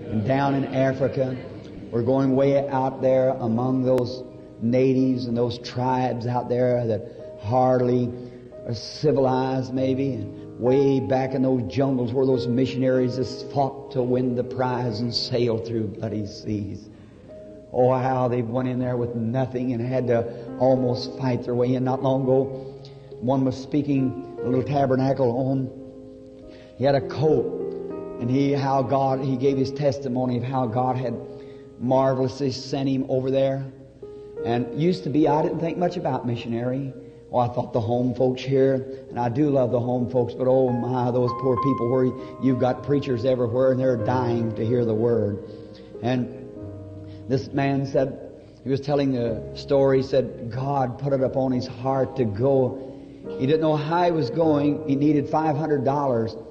and down in Africa. We're going way out there among those natives and those tribes out there that hardly are civilized maybe, and way back in those jungles where those missionaries just fought to win the prize and sailed through bloody seas. Oh, how they went in there with nothing and had to almost fight their way in. Not long ago, one was speaking a little tabernacle home. He had a coat, and he gave his testimony of how God had marvelously sent him over there. And used to be, I didn't think much about missionary. Oh, I thought the home folks here, and I do love the home folks, but oh my, those poor people where you've got preachers everywhere and they're dying to hear the Word. And this man said, he was telling the story, he said God put it upon his heart to go. He didn't know how he was going. He needed $500.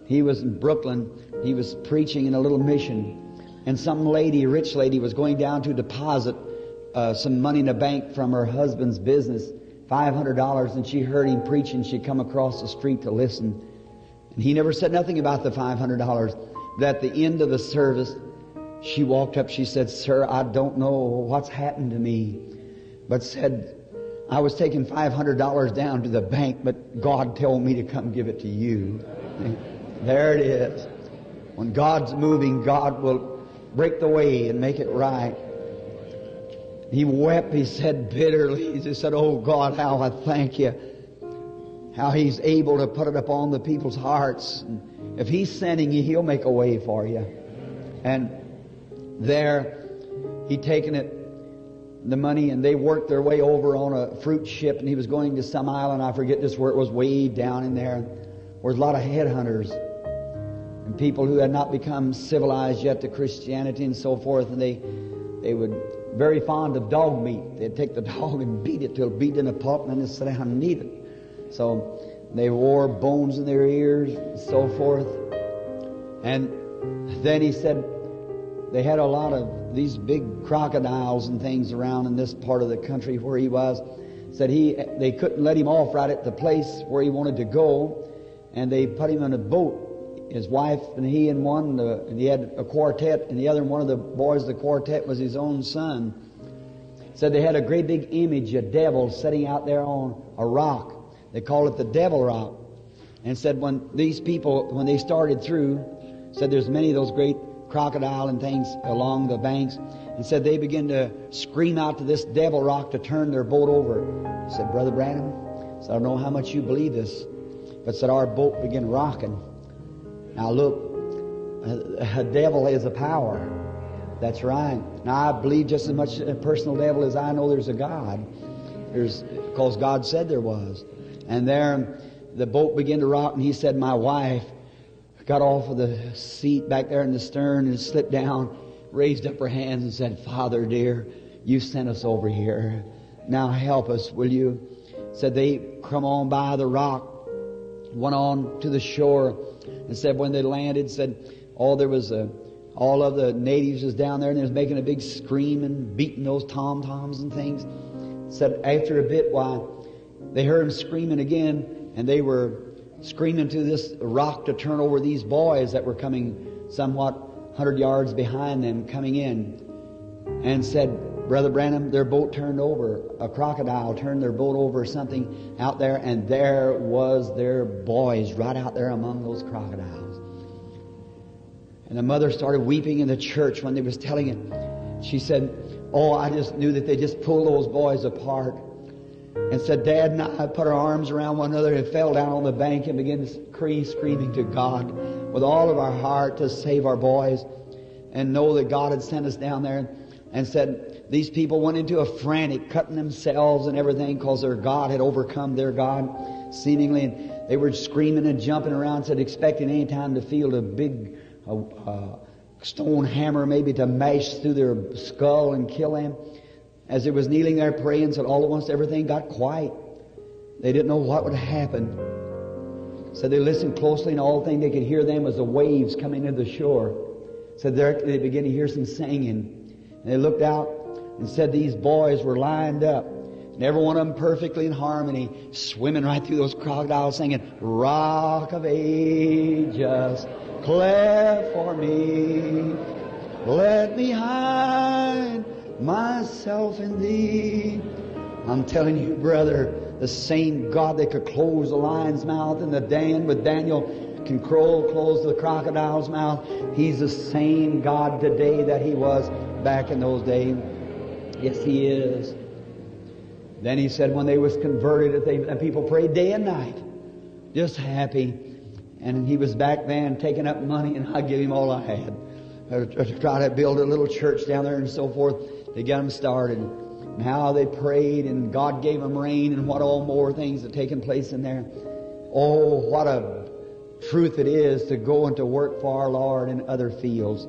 He was in Brooklyn. He was preaching in a little mission. And some lady, rich lady, was going down to deposit some money in the bank from her husband's business, $500, and she heard him preaching. She come across the street to listen. And he never said nothing about the $500. But at the end of the service, she walked up, she said, "Sir, I don't know what's happened to me," but said, "I was taking $500 down to the bank, but God told me to come give it to you." There it is. When God's moving, God will break the way and make it right. He wept, he said bitterly. He said, "Oh God, how I thank you. How He's able to put it upon the people's hearts. And if He's sending you, He'll make a way for you." And there, He'd taken the money, and they worked their way over on a fruit ship, and he was going to some island, I forget just where it was, way down in there, where there's a lot of headhunters and people who had not become civilized yet to Christianity and so forth, and they would very fond of dog meat. They'd take the dog and beat it till it beat in a pulp, and then they'd sit down and eat it. So they wore bones in their ears and so forth. And then he said they had a lot of these big crocodiles and things around in this part of the country where he was. Said they couldn't let him off right at the place where he wanted to go, and they put him on a boat. His wife and he and one, and he had a quartet, and the other one of the boys of the quartet was his own son. Said they had a great big image, a devil sitting out there on a rock. They call it the Devil Rock. And said when these people, when they started through, said there's many of those great crocodile and things along the banks, and said they began to scream out to this Devil Rock to turn their boat over. He said, "Brother Branham," said, "I don't know how much you believe this, but said our boat began rocking. Now look, a devil is a power. That's right. Now I believe just as much a personal devil as I know there's a God. Because God said there was. And there the boat began to rock, and he said, my wife got off of the seat back there in the stern and slipped down, raised up her hands and said, "Father dear, you sent us over here. Now help us, will you?" Said they come on by the rock, went on to the shore, and said when they landed, said all of the natives was down there, and they was making a big scream and beating those tom-toms and things. Said after a bit, why, they heard them screaming again, and they were screaming to this rock to turn over these boys that were coming somewhat 100 yards behind them coming in. And said, "Brother Branham, their boat turned over. A crocodile turned their boat over or something out there, and there was their boys right out there among those crocodiles." And the mother started weeping in the church when they was telling it. She said, "Oh, I just knew that they just pulled those boys apart." And said, Dad and I put our arms around one another and fell down on the bank and began to screaming to God with all of our heart to save our boys and know that God had sent us down there. And said these people went into a frantic, cutting themselves and everything because their God had overcome their God, seemingly. And they were screaming and jumping around, said expecting any time to feel a big stone hammer maybe to mash through their skull and kill them. As they was kneeling there praying, said all at once everything got quiet. They didn't know what would happen. So they listened closely, and all thing they could hear them was the waves coming to the shore. So there they began to hear some singing. And they looked out and said these boys were lined up, and every one of them perfectly in harmony, swimming right through those crocodiles, singing, "Rock of Ages, cleft for me, Let me hide myself in Thee. I'm telling you, brother, the same God that could close the lion's mouth and with Daniel can close the crocodile's mouth, He's the same God today that He was back in those days. Yes, He is. Then He said when they was converted, and people prayed day and night, just happy. And He was back then taking up money, and I give Him all I had to try to build a little church down there and so forth to get them started. And how they prayed, and God gave them rain, and what all more things had taken place in there. Oh, what a truth it is to go and to work for our Lord in other fields.